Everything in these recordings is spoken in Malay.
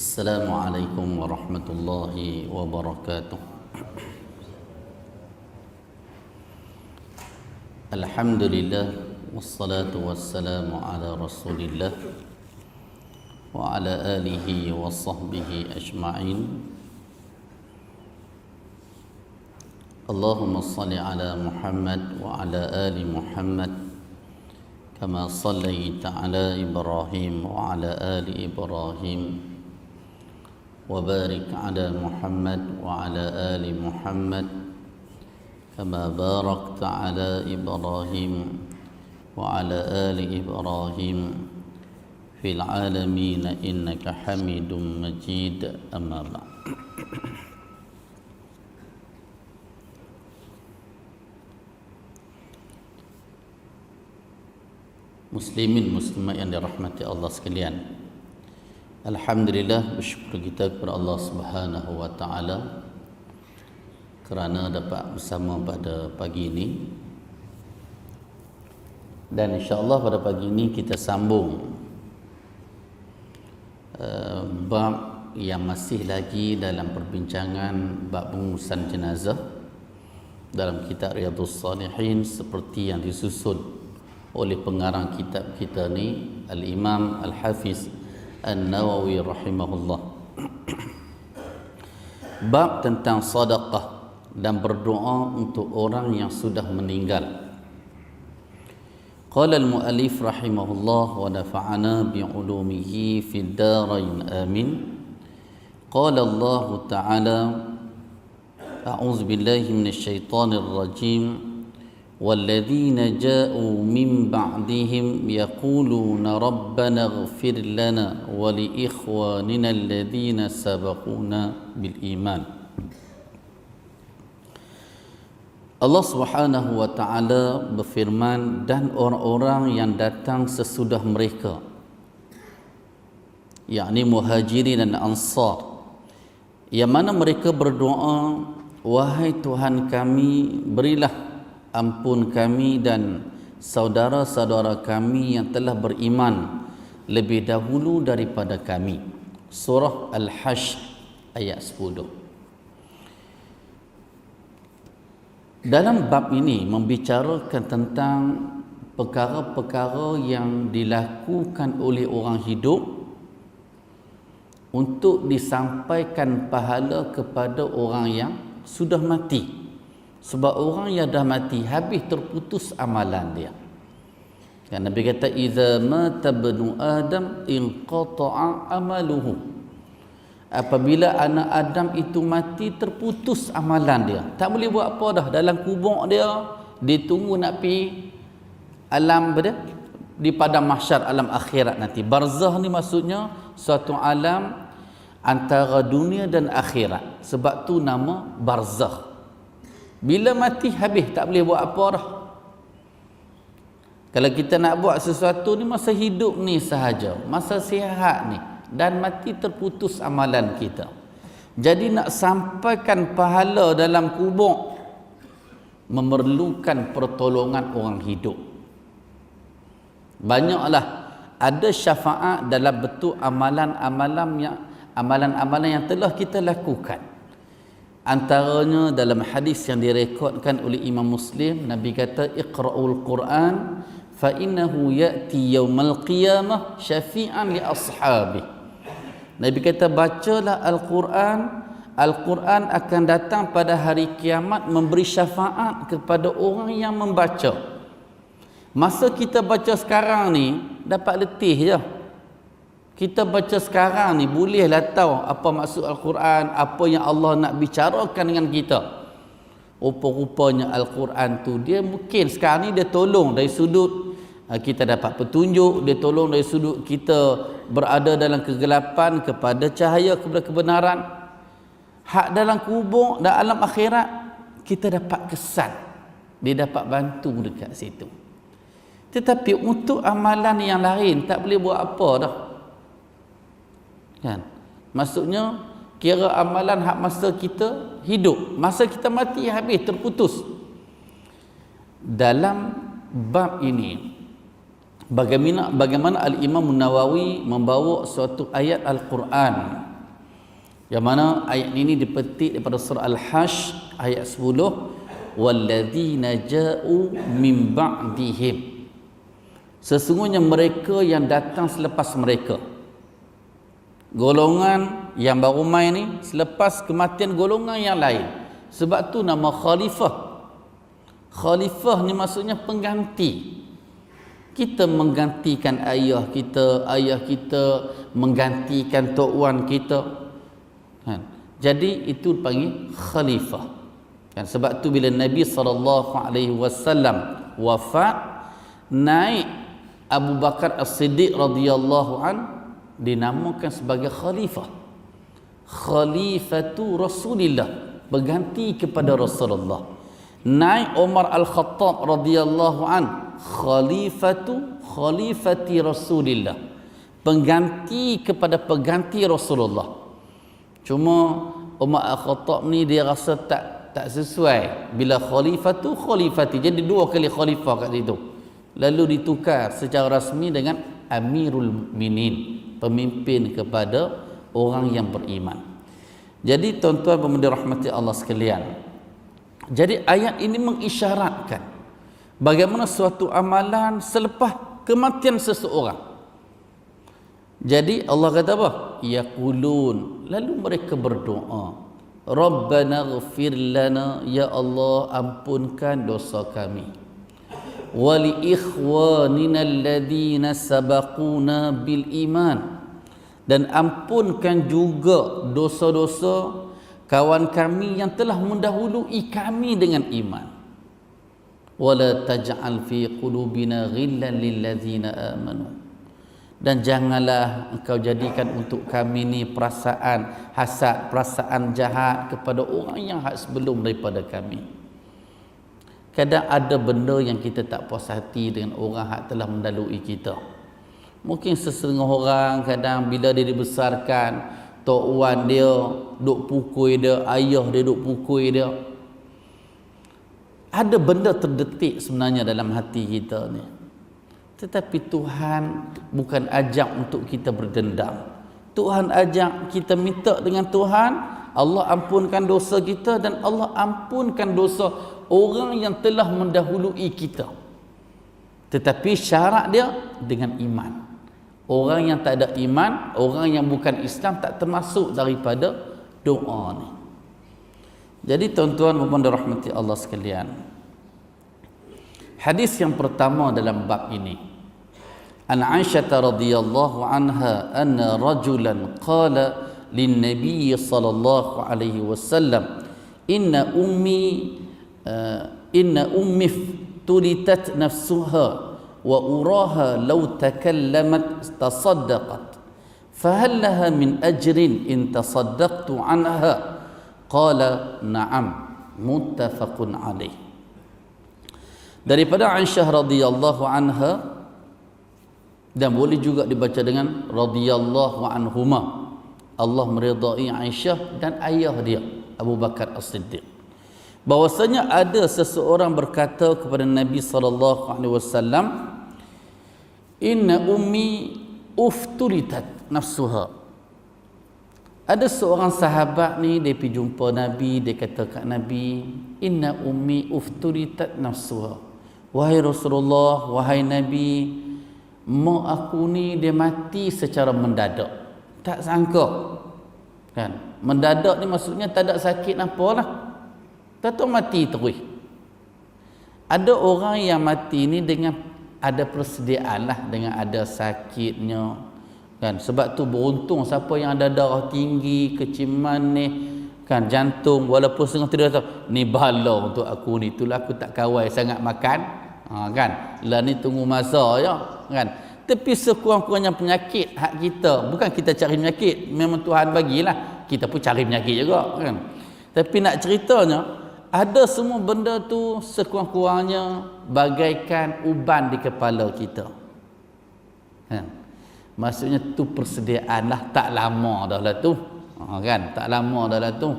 Assalamualaikum warahmatullahi wabarakatuh. Alhamdulillah wassalatu wassalamu ala Rasulillah wa ala alihi wa sahbihi ajma'in. Allahumma salli ala Muhammad wa ala ali Muhammad kama sallaita ala Ibrahim wa ala ali Ibrahim وبارك على محمد وعلى آل محمد كما باركت على إبراهيم وعلى آل إبراهيم في العالمين إنك حميد مجيد أما بعد. Muslimin muslimat yang dirahmati Allah sekalian, alhamdulillah, bersyukur kita kepada Allah Subhanahu wa taala kerana dapat bersama pada pagi ini. Dan insya-Allah pada pagi ini kita sambung bab yang masih lagi dalam perbincangan bab pengurusan jenazah dalam kitab Riyadhus Shalihin seperti yang disusun oleh pengarang kitab kita ni, Al-Imam Al-Hafiz An-Nawawi rahimahullah. Bab tentang sedekah dan berdoa untuk orang yang sudah meninggal. Qala al-muallif rahimahullah wa nafa'ana bi'ulumihi fid darain amin. Qala Allah ta'ala a'udzu billahi minasy syaithanir rajim. والذين جاءوا من بعدهم يقولون ربنا اغفر لنا ولإخواننا الذين سبقونا بالإيمان. Allah Subhanahu wa taala berfirman, dan orang-orang yang datang sesudah mereka, yakni Muhajirin dan Ansar, yang mana mereka berdoa, wahai Tuhan kami, berilah ampun kami dan saudara-saudara kami yang telah beriman lebih dahulu daripada kami. Surah Al-Hashr ayat 10. Dalam bab ini membicarakan tentang perkara-perkara yang dilakukan oleh orang hidup untuk disampaikan pahala kepada orang yang sudah mati. Sebab orang yang dah mati, habis terputus amalan dia. Kan Nabi kata, "Idza mata ibnu Adam inqata'a amaluhu." Apabila anak Adam itu mati, terputus amalan dia. Tak boleh buat apa dah. Dalam kubur dia, ditunggu nak pergi alam pada di padang mahsyar, alam akhirat nanti. Barzah ni maksudnya suatu alam antara dunia dan akhirat. Sebab tu nama barzah. Bila mati habis, tak boleh buat apa dah. Kalau kita nak buat sesuatu ni masa hidup ni sahaja, masa sihat ni, dan mati terputus amalan kita. Jadi nak sampaikan pahala dalam kubur memerlukan pertolongan orang hidup. Banyaklah ada syafaat dalam bentuk amalan-amalan yang telah kita lakukan. Antaranya dalam hadis yang direkodkan oleh Imam Muslim, Nabi kata, "Iqra'ul Quran fa innahu ya'ti yaumal qiyamah syafi'an li ashabi." Nabi kata, bacalah Al-Quran. Al-Quran akan datang pada hari kiamat memberi syafaat kepada orang yang membaca. Masa kita baca sekarang ni dapat letih je. Kita baca sekarang ni bolehlah tahu apa maksud Al-Quran, apa yang Allah nak bicarakan dengan kita. Rupa-rupanya Al-Quran tu dia mungkin sekarang ni dia tolong dari sudut kita dapat petunjuk, dia tolong dari sudut kita berada dalam kegelapan kepada cahaya kepada kebenaran. Hak dalam kubur dan alam akhirat kita dapat kesan, dia dapat bantu dekat situ. Tetapi untuk amalan yang lain tak boleh buat apa dah. Kan? Maksudnya kira amalan hak masa kita hidup, masa kita mati habis terputus. Dalam bab ini bagaimana Al-Imam Nawawi membawa suatu ayat Al-Quran Yang mana ayat ini dipetik daripada surah Al-Hash ayat 10, walladzina ja'u min ba'dihim, sesungguhnya mereka yang datang selepas mereka. Golongan yang baru main ni selepas kematian golongan yang lain. Sebab tu nama khalifah. Khalifah ni maksudnya pengganti. Kita menggantikan ayah kita menggantikan tok wan kita. Jadi itu panggil khalifah. Sebab tu bila Nabi SAW wafat, naik Abu Bakar As-Siddiq radhiyallahu an dinamakan sebagai khalifah. Khalifatu Rasulillah, berganti kepada Rasulullah. Naik Umar Al-Khattab radhiyallahu an, khalifati Rasulillah, pengganti kepada pengganti Rasulullah. Cuma Umar Al-Khattab ni dia rasa tak sesuai bila khalifati, jadi dua kali khalifah kat situ. Lalu ditukar secara rasmi dengan Amirul Mukminin, pemimpin kepada orang yang beriman. Jadi tuan-tuan dan dirahmati Allah sekalian, jadi ayat ini mengisyaratkan bagaimana suatu amalan selepas kematian seseorang. Jadi Allah kata apa? Yaqulun, lalu mereka berdoa, Rabbana ighfir lana, ya Allah ampunkan dosa kami. Wa li ikhwanina alladhina sabaquna bil iman, dan ampunkan juga dosa-dosa kawan kami yang telah mendahului kami dengan iman. Wala taj'al fi qulubina ghillan lil ladzina amanu, dan janganlah engkau jadikan untuk kami ni perasaan hasad, perasaan jahat kepada orang yang sebelum daripada kami. Kadang ada benda yang kita tak puas hati dengan orang yang telah mendahului kita. Mungkin sesetengah orang kadang bila dia dibesarkan, tok wan dia duk pukul dia, ayah dia duk pukul dia. Ada benda terdetik sebenarnya dalam hati kita ni. Tetapi Tuhan bukan ajak untuk kita berdendam. Tuhan ajak kita minta dengan Tuhan, Allah ampunkan dosa kita dan Allah ampunkan dosa orang yang telah mendahului kita. Tetapi syarat dia dengan iman. Orang yang tak ada iman, orang yang bukan Islam tak termasuk daripada doa ni. Jadi tuan-tuan dan puan dirahmati Allah sekalian, hadis yang pertama dalam bab ini, an Aisyah radhiyallahu anha anna rajulan qala lin nabiy sallallahu alaihi wasallam inna ummi tulitat nafsuha wa uraha law takallamat tasaddaqat fahal laha min ajrin in tasaddaqtu anha qala na'am muttafaqun alaih. Daripada Aisyah radhiyallahu anha, dan boleh juga dibaca dengan radhiyallahu anhuma, Allah meridai Aisyah dan ayah dia Abu Bakar As-Siddiq, bahwasanya ada seseorang berkata kepada Nabi SAW, inna ummi uftulitat nafsuha. Ada seorang sahabat ni, dia pergi jumpa Nabi, dia kata kat Nabi, inna ummi uftulitat nafsuha, wahai Rasulullah, wahai Nabi, mak aku ni dia mati secara mendadak, tak sangka kan. Mendadak ni maksudnya tak ada sakit apalah, tak mati terus. Ada orang yang mati ni dengan ada persediaan lah, dengan ada sakitnya kan. Sebab tu beruntung siapa yang ada darah tinggi, keciman ni kan, jantung, walaupun setengah tidur tahu ni bala untuk aku ni, itulah aku tak kawal sangat makan kan, lah ni tunggu masa ya kan. Tapi sekurang-kurangnya penyakit hak kita, bukan kita cari penyakit, memang Tuhan bagilah, kita pun cari penyakit juga kan. Tapi nak ceritanya, ada semua benda tu sekurang-kurangnya bagaikan uban di kepala kita kan. Maksudnya tu persediaan lah, tak lama dah lah tu kan, tak lama dah lah tu.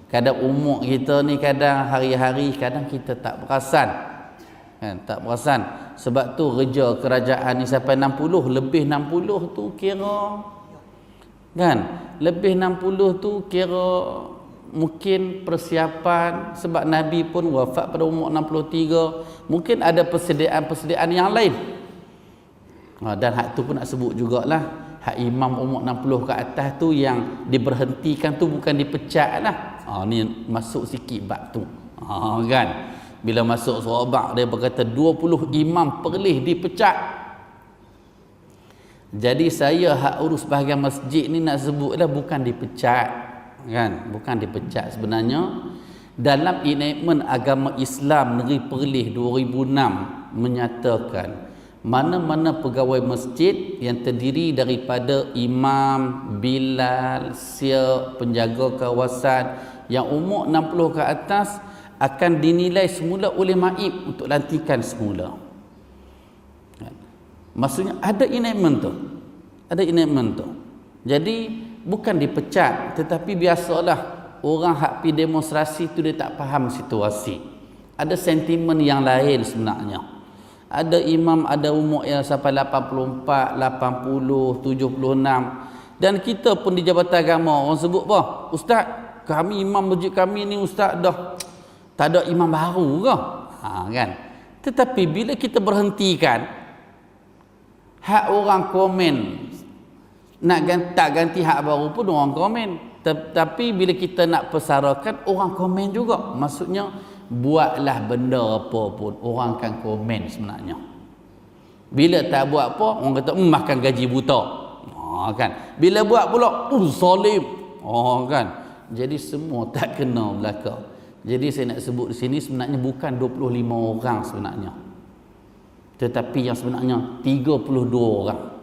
Kadang umur kita ni, kadang hari-hari, kadang kita tak perasan kan, tak perasan. Sebab tu kerja kerajaan ni sampai 60, lebih 60 tu kira Kan? Lebih 60 tu kira mungkin persiapan, sebab Nabi pun wafat pada umur 63. Mungkin ada persediaan yang lain. Dan hak tu pun nak sebut jugalah, hak imam umur 60 ke atas tu yang diberhentikan tu bukan dipecat lah. Ni masuk sikit bab tu. Kan? Bila masuk surah dia berkata 20 imam perlih dipecat. Jadi saya hak urus bahagian masjid ni nak sebutlah bukan dipecat, kan? Bukan dipecat sebenarnya. Dalam enactment agama Islam Negeri Perlis 2006 menyatakan mana-mana pegawai masjid yang terdiri daripada imam, bilal, siap, penjaga kawasan yang umur 60 ke atas akan dinilai semula oleh maib untuk lantikan semula. Maksudnya ada enactment tu. Ada enactment tu. Jadi bukan dipecat, tetapi biasalah orang hak pi demonstrasi tu dia tak faham situasi. Ada sentimen yang lain sebenarnya. Ada imam ada umur yang sampai 84, 80, 76. Dan kita pun di Jabatan Agama orang sebut apa? Ustaz, kami imam masjid kami ni ustaz dah tak ada imam baru ke? Kan? Tetapi bila kita berhentikan, hak orang komen nak ganti hak baru pun orang komen. Tapi bila kita nak persarakan, orang komen juga. Maksudnya buatlah benda apa pun, orang akan komen sebenarnya. Bila tak buat apa, orang kata makan gaji buta. Kan? Bila buat pula zalim. Kan? Jadi semua tak kena belaka. Jadi saya nak sebut di sini sebenarnya bukan 25 orang sebenarnya, tetapi yang sebenarnya 32 orang.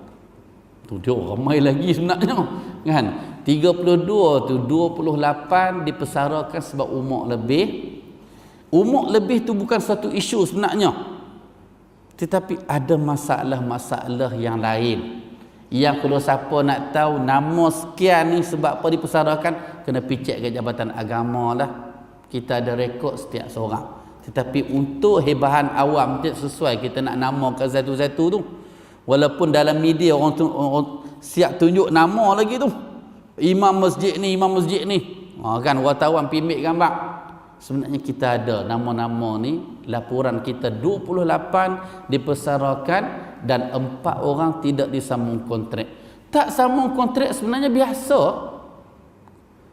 Tu dia ramai lagi sebenarnya, kan? 32 tu 28 dipersarakan sebab umur lebih. Umur lebih tu bukan satu isu sebenarnya, tetapi ada masalah-masalah yang lain yang kalau siapa nak tahu nama sekian ni sebab apa dipersarakan, kena picek ke Jabatan Agama lah. Kita ada rekod setiap seorang. Tetapi untuk hebahan awam tidak sesuai kita nak namakan satu-satu tu. Walaupun dalam media orang siap tunjuk nama lagi tu. Imam masjid ni, imam masjid ni. Kan wartawan pimik gambar. Sebenarnya kita ada nama-nama ni, laporan kita 28 dipersarakan dan 4 orang tidak disambung kontrak. Tak sambung kontrak sebenarnya biasa.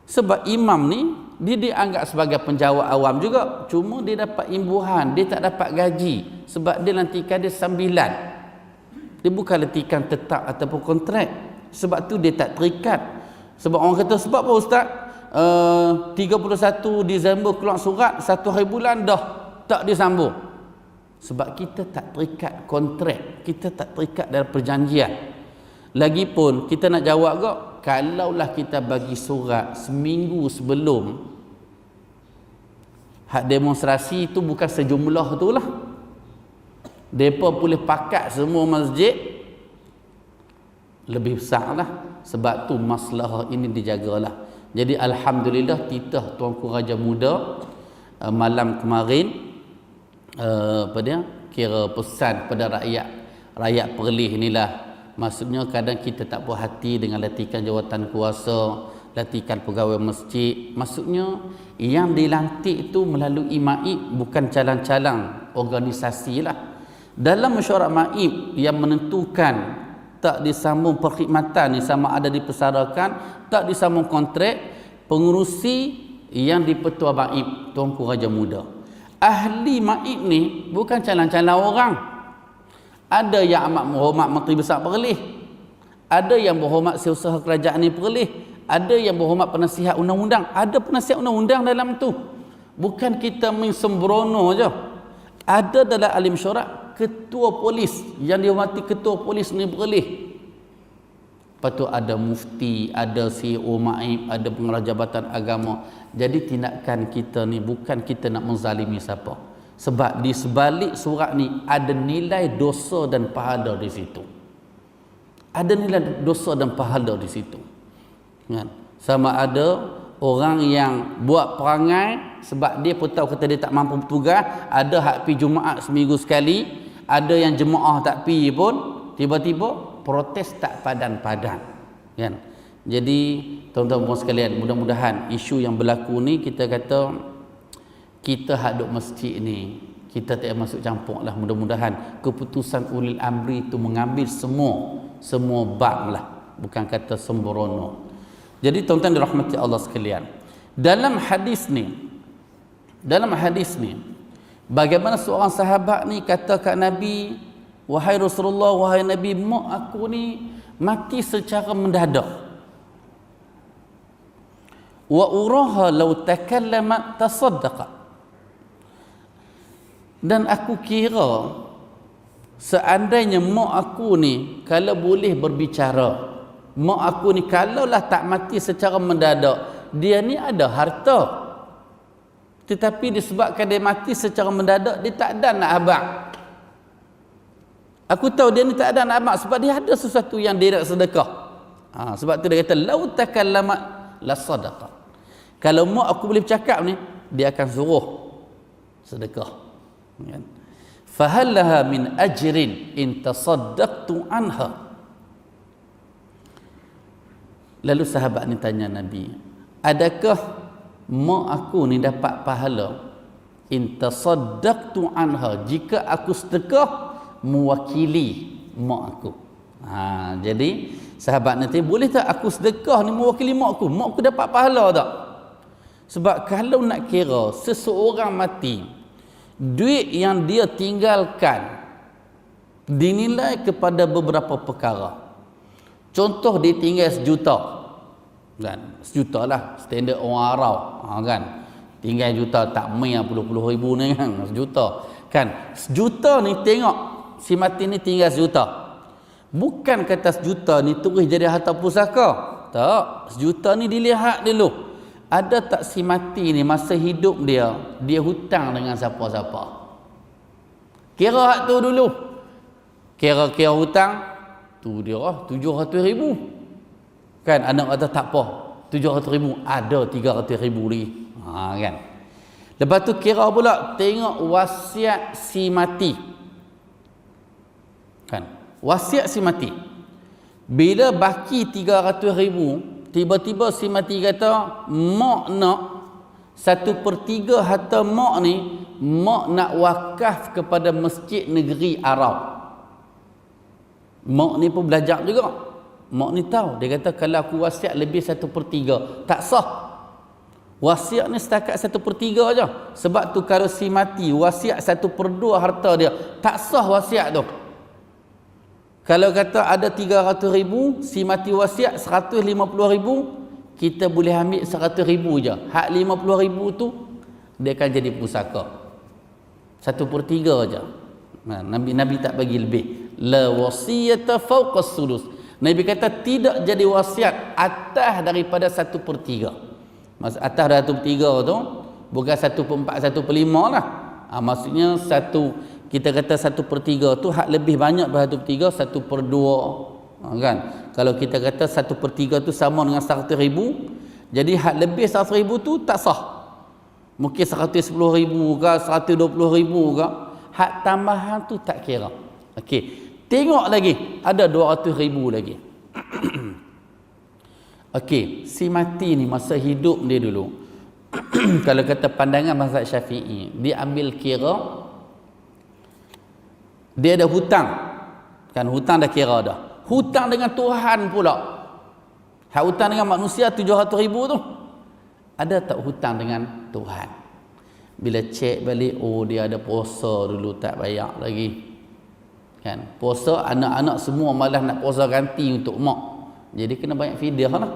Sebab imam ni dia dianggap sebagai penjawat awam juga, cuma dia dapat imbuhan, dia tak dapat gaji sebab dia lantikan dia sambilan. Dia bukan lantikan tetap ataupun kontrak. Sebab tu dia tak terikat. Sebab orang kata sebab apa ustaz? 31 Disember keluar surat, 1 hari bulan dah tak disambung. Sebab kita tak terikat kontrak, kita tak terikat dalam perjanjian. Lagipun kita nak jawab kok, kalaulah kita bagi surat seminggu sebelum hak demonstrasi itu bukan sejumlah tu lah. Mereka boleh pakat semua masjid, lebih besar lah. Sebab tu masalah ini dijagalah. Jadi alhamdulillah titah Tuanku Raja Muda malam kemarin kira pesan pada rakyat Perlis inilah. Maksudnya kadang kita tak puas hati dengan latihan jawatan kuasa, latihan pegawai masjid. Maksudnya yang dilantik itu melalui maib, bukan calang-calang organisasi lah. Dalam mesyuarat maib yang menentukan tak disambung perkhidmatan ni sama ada dipersarakan, tak disambung kontrak, pengurusi yang dipetua maib Tuanku Raja Muda. Ahli maib ni bukan calang-calang orang. Ada yang amat berhormat Menteri Besar Perlis, ada yang berhormat Setiausaha Kerajaan ni Perlis, ada yang berhormat penasihat undang-undang, ada penasihat undang-undang dalam tu. Bukan kita main sembrono je. Ada dalam ahli mesyuarat ketua polis yang dihormati ketua polis ni Perlis. Lepas tu ada mufti, ada CEO maib, ada pengarah jabatan agama. Jadi tindakan kita ni bukan kita nak menzalimi siapa. Sebab di sebalik surat ni ada nilai dosa dan pahala di situ. Ada nilai dosa dan pahala di situ. Kan? Sama ada orang yang buat perangai sebab dia pun tahu kata dia tak mampu bertugas, ada hak pi Jumaat seminggu sekali, ada yang jemaah tak pi pun, tiba-tiba protes tak padan-padan. Kan? Jadi tuan-tuan sekalian, mudah-mudahan isu yang berlaku ni kita kata kita hak duk masjid ni kita tak masuk campur lah. Mudah-mudahan keputusan ulil amri itu mengambil semua bab lah, bukan kata sembrono. Jadi tuan-tuan dirahmati Allah sekalian, dalam hadis ni bagaimana seorang sahabat ni kata kat Nabi, wahai Rasulullah, wahai Nabi, mak aku ni mati secara mendadak, wa uraha law takallamat tasaddaqat, dan aku kira seandainya mak aku ni kalau boleh berbicara, mak aku ni kalaulah tak mati secara mendadak, dia ni ada harta, tetapi disebabkan dia mati secara mendadak, dia tak ada nak abang. Aku tahu dia ni tak ada nak abang sebab dia ada sesuatu yang dia nak sedekah. Sebab tu dia kata lau takallamat la sadaqah. Kalau mak aku boleh bercakap ni, dia akan suruh sedekah. Kan? Fahal laha min ajrin in tasaddaqtu anha. Lalu sahabat ni tanya Nabi, adakah mak aku ni dapat pahala in tasaddaqtu anha jika aku sedekah mewakili mak aku? Jadi sahabat nanti, boleh tak aku sedekah ni mewakili mak aku? Mak aku dapat pahala tak? Sebab kalau nak kira seseorang mati, duit yang dia tinggalkan dinilai kepada beberapa perkara. Contoh, dia tinggal 1 juta, kan? 1 juta lah standard orang Arab, kan? Tinggal 1 juta, tak main puluh ribu ni kan, 1 juta kan. 1 juta ni tengok si mati ni tinggal 1 juta, bukan kata 1 juta ni terus jadi harta pusaka. Tak, 1 juta ni dilihat dulu, ada tak si mati ni masa hidup dia hutang dengan siapa-siapa. Kira hak tu dulu, kira hutang tu dia 700,000 kan. Anak kata tak apa, 700,000 ada 300,000 lagi, kan. Lepas tu kira pula tengok wasiat si mati, kan. Wasiat si mati, bila baki 300,000, tiba-tiba si mati kata mak nak 1/3 harta mak ni, mak nak wakaf kepada masjid negeri Arab. Mak ni pun belajar juga, mak ni tahu, dia kata kalau aku wasiat lebih 1/3 tak sah. Wasiat ni setakat 1/3 aja. Sebab tu kalau si mati wasiat 1/2 harta dia, tak sah wasiat tu. Kalau kata ada 300,000, si mati wasiat 150,000, kita boleh ambil 100,000 je. Hak 50,000 tu dia akan jadi pusaka. 1/3 aja. Nabi tak bagi lebih. La wasiyata fawqa sulus. Nabi kata tidak jadi wasiat atas daripada 1/3. Maksud atas dari 1/3 tu bukan 1/4, 1/5 lah. Maksudnya kita kata 1/3 tu hak lebih banyak daripada 1/3, 1/2, kan. Kalau kita kata 1/3 tu sama dengan 100,000, jadi hak lebih 100,000 tu tak sah. Mungkin 110,000 ke 120,000 ke, hak tambahan tu tak kira. Okey, tengok lagi ada 200,000 lagi. Okey, si mati ni masa hidup dia dulu kalau kata pandangan mazhab Syafi'i, dia ambil kira dia ada hutang, kan. Hutang dah kira dah. Hutang dengan Tuhan pula. Hak hutang dengan manusia 700,000 tu, ada tak hutang dengan Tuhan? Bila cek balik, oh dia ada puasa dulu tak bayar lagi, kan. Puasa anak-anak semua malah nak puasa ganti untuk mak, jadi kena banyak fidyah lah.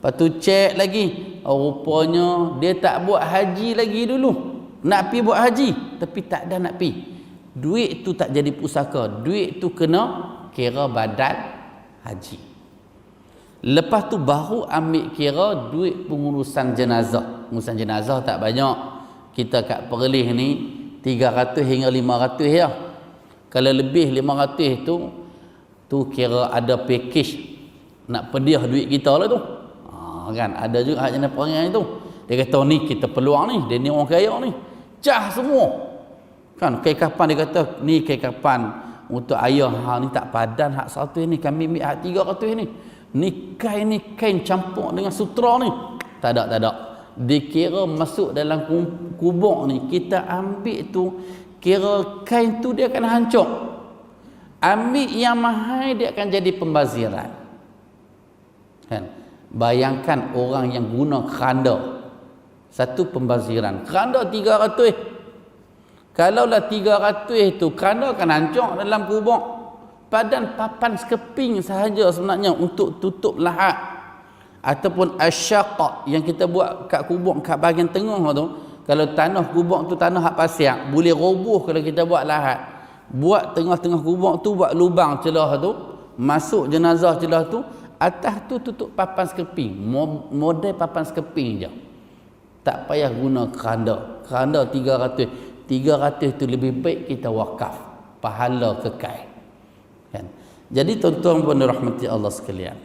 Lepas tu cek lagi, rupanya dia tak buat haji lagi dulu, nak pi buat haji tapi tak ada nak pi. Duit tu tak jadi pusaka, duit tu kena kira badan haji. Lepas tu baru ambil kira duit pengurusan jenazah. Pengurusan jenazah tak banyak. Kita kat Perlis ni 300 hingga 500 ya. Kalau lebih 500 tu kira ada package nak pediah duit kita lah tu. Kan ada juga hak jenis perangai tu. Dia kata ni kita peluang ni, dia ni orang kaya ni. Cah semua. Kan kapan dia kata ni kapan untuk ayah ni tak padan hak 100 ni, kami ambil hak 300 ni. Ni kain campur dengan sutra ni. Tak ada. Dikira masuk dalam kubur ni, kita ambil tu, kira kain tu dia akan hancur. Ambil yang mahal, dia akan jadi pembaziran. Kan? Bayangkan orang yang guna keranda, satu pembaziran. Keranda 300. Kalaulah 300 tu, keranda akan hancur dalam kubur. Padan papan sekeping sahaja sebenarnya untuk tutup lahat. Ataupun asyaqah yang kita buat kat kubur, kat bahagian tengah tu. Kalau tanah kubur tu tanah hak pasir, boleh roboh kalau kita buat lahat. Buat tengah-tengah kubur tu, buat lubang celah tu, masuk jenazah celah tu, atas tu tutup papan sekeping. Model papan sekeping je. Tak payah guna keranda. Keranda 300. 300 tu lebih baik kita wakaf. Pahala kekal. Kan? Jadi tuan-tuan puan dirahmati Allah sekalian.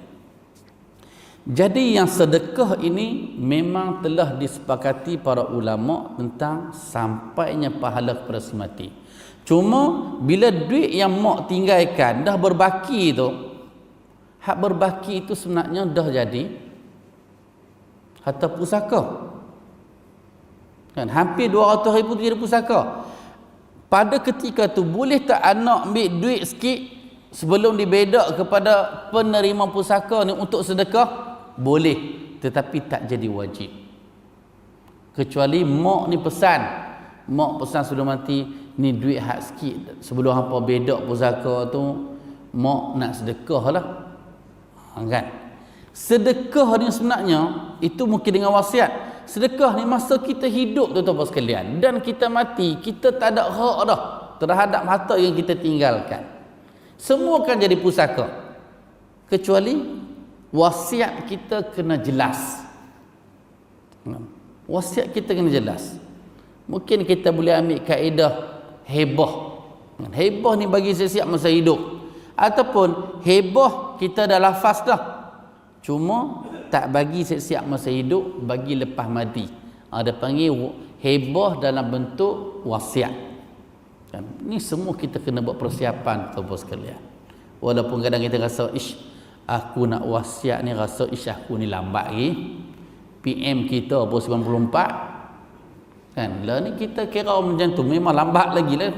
Jadi yang sedekah ini memang telah disepakati para ulama tentang sampainya pahala kepada si mati. Cuma bila duit yang mak tinggalkan dah berbaki tu, hak berbaki itu sebenarnya dah jadi harta pusaka. Kan? Hampir 200,000 tu jadi pusaka. Pada ketika tu boleh tak anak ambil duit sikit sebelum dibedak kepada penerima pusaka ni untuk sedekah? Boleh, tetapi tak jadi wajib. Kecuali mak ni pesan. Mak pesan sebelum mati, ni duit hak sikit sebelum hampa bedak pusaka tu, mak nak sedekah lah. Kan? Sedekah ni sebenarnya itu mungkin dengan wasiat. Sedekah ni masa kita hidup tuan-tuan sekalian, dan kita mati, kita tak ada hak dah terhadap harta yang kita tinggalkan. Semua kan jadi pusaka. Kecuali wasiat kita kena jelas. Wasiat kita kena jelas. Mungkin kita boleh ambil kaedah hebah. Hebah ni bagi siap-siap masa hidup. Ataupun hebah kita dah lafaz dah. Cuma tak bagi siap-siap masa hidup, bagi lepas mati. Ada panggil hebah dalam bentuk wasiat. Ni semua kita kena buat persiapan tuan-tuan sekalian. Walaupun kadang kita rasa aku nak wasiat ni, rasa aku ni lambat lagi. PM kita pun 94. Kan? Lah ni kita kira macam tu memang lambat lagi lah.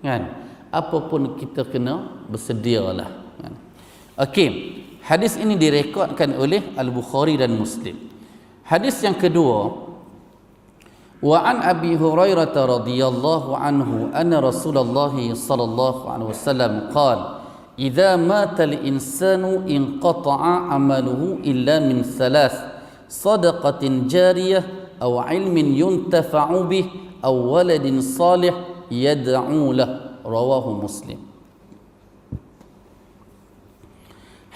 Kan? Apapun kita kena bersedialah. Kan? Okey. Hadis ini direkodkan oleh Al-Bukhari dan Muslim. Hadis yang kedua, wa an Abi Hurairah radhiyallahu anhu anna Rasulullah sallallahu alaihi wasallam qala idza mata al-insanu inqata'a 'amaluhu illa min thalath sadaqatin jariyah aw 'ilmin yuntafa'u bih aw waladin salih yad'u lahu, rawahu Muslim.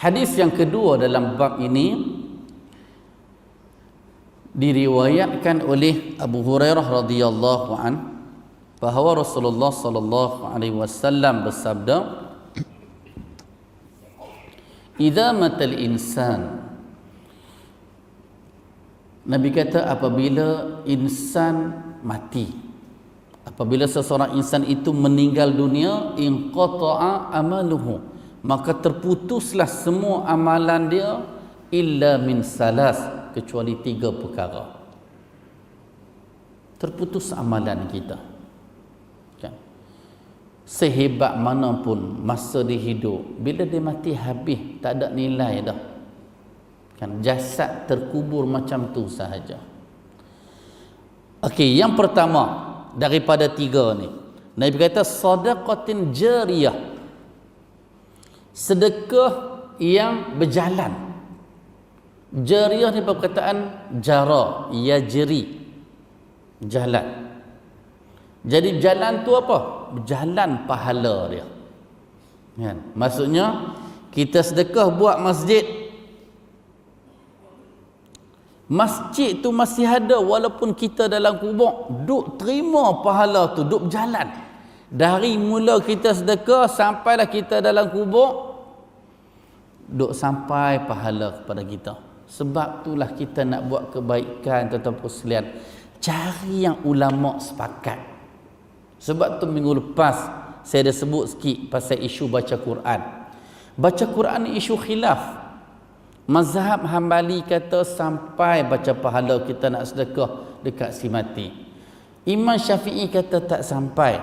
Hadis yang kedua dalam bab ini diriwayatkan oleh Abu Hurairah radhiyallahu an bahawa Rasulullah sallallahu alaihi wasallam bersabda, "Idza matal insan." Nabi kata apabila insan mati, apabila seseorang insan itu meninggal dunia, inqata'a amaluhu, maka terputuslah semua amalan dia illa min salas, kecuali 3 perkara. Terputus amalan kita. Kan? Sehebat manapun masa dia hidup, bila dia mati habis, tak ada nilai dah. Kan? Jasad terkubur macam tu sahaja. Okey, yang pertama daripada 3 ni, Nabi kata sadaqatin jariyah, sedekah yang berjalan. Jariyah ni perkataan jara, yajri, jalan. Jadi jalan tu apa? Jalan pahala dia. Kan? Maksudnya kita sedekah buat masjid. Masjid tu masih ada walaupun kita dalam kubur, duk terima pahala tu, duk berjalan. Dari mula kita sedekah sampailah kita dalam kubur, duk sampai pahala kepada kita. Sebab itulah kita nak buat kebaikan tuan-tuan sekalian, cari yang ulama sepakat. Sebab tu minggu lepas saya dah sebut sikit pasal isu baca Quran. Baca Quran ni isu khilaf. Mazhab Hambali kata sampai baca pahala kita nak sedekah dekat si mati. Imam Syafi'i kata tak sampai.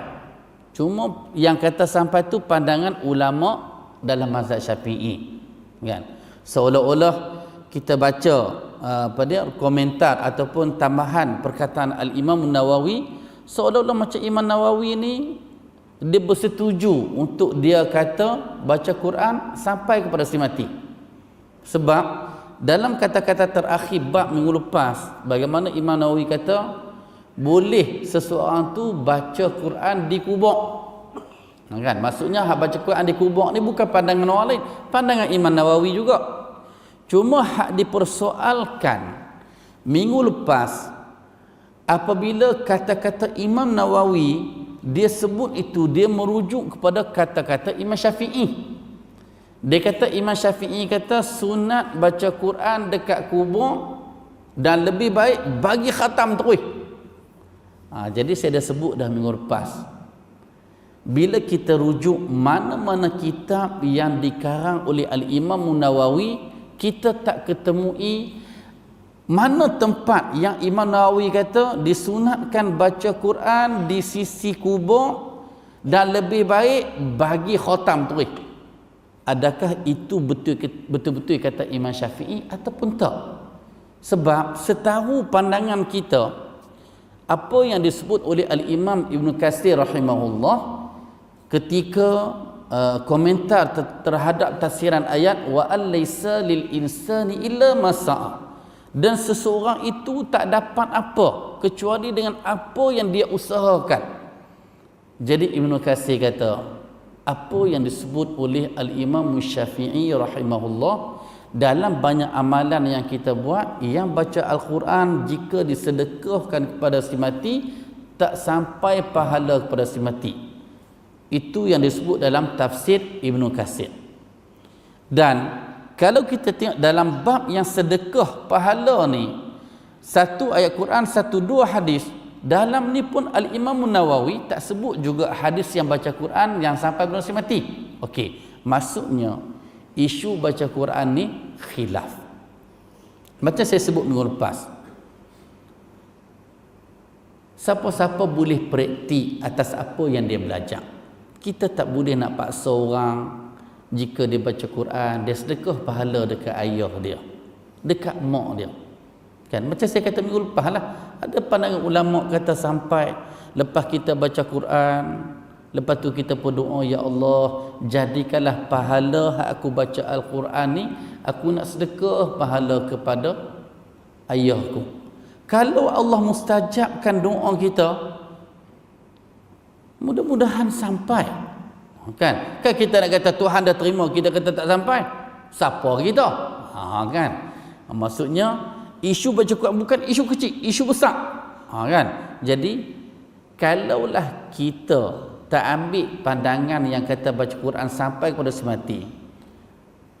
Cuma yang kata sampai tu pandangan ulama dalam mazhab Syafi'i. Kan? Seolah-olah kita baca komentar ataupun tambahan perkataan Al-Imam Nawawi, seolah-olah macam Imam Nawawi ni dia bersetuju untuk dia kata baca Quran sampai kepada si mati. Sebab dalam kata-kata terakhir bab minggu lepas, bagaimana Imam Nawawi kata boleh seseorang tu baca Quran di kubur. Kan? Maksudnya hak baca Quran di kubur ni bukan pandangan orang lain, pandangan Imam Nawawi juga. Cuma hak dipersoalkan minggu lepas apabila kata-kata Imam Nawawi dia sebut itu, dia merujuk kepada kata-kata Imam Syafi'i. Dia kata Imam Syafi'i kata sunat baca Quran dekat kubur dan lebih baik bagi khatam terus. Jadi saya dah sebut dah minggu lepas, bila kita rujuk mana-mana kitab yang dikarang oleh Al-Imam Nawawi, kita tak ketemui mana tempat yang Imam Nawawi kata disunatkan baca Quran di sisi kubur dan lebih baik bagi khatam terus. Adakah itu betul-betul kata Imam Syafi'i ataupun tak? Sebab setahu pandangan kita, apa yang disebut oleh Al-Imam Ibn Katsir rahimahullah ketika komentar terhadap tafsiran ayat wa alaysa lil insani illa ma sa'a, dan seseorang itu tak dapat apa kecuali dengan apa yang dia usahakan. Jadi Ibn Katsir kata apa yang disebut oleh Al-Imam Syafi'i rahimahullah, dalam banyak amalan yang kita buat, yang baca Al-Quran jika disedekahkan kepada si mati tak sampai pahala kepada si mati. Itu yang disebut dalam tafsir Ibn Katsir. Dan kalau kita tengok dalam bab yang sedekah pahala ni, satu ayat Quran, satu dua hadis, dalam ni pun Al-Imam Nawawi tak sebut juga hadis yang baca Quran yang sampai kepada si mati. Okey, maksudnya isu baca Quran ni khilaf. Macam saya sebut minggu lepas, siapa-siapa boleh praktik atas apa yang dia belajar. Kita tak boleh nak paksa orang jika dia baca Quran, dia sedekah pahala dekat ayah dia, dekat mak dia. Kan? Macam saya kata minggu lepas lah, ada pandangan ulama kata sampai lepas kita baca Quran, lepas tu kita berdoa, ya Allah, jadikanlah pahala hak aku baca Al-Quran ni, aku nak sedekah pahala kepada ayahku. Kalau Allah mustajabkan doa kita, mudah-mudahan sampai. Kan kita nak kata Tuhan dah terima, kita kata tak sampai, siapa kita? Kan? Maksudnya isu baca Quran bukan isu kecil, isu besar. Kan? Jadi kalaulah kita tak ambil pandangan yang kata baca Quran sampai kepada si mati,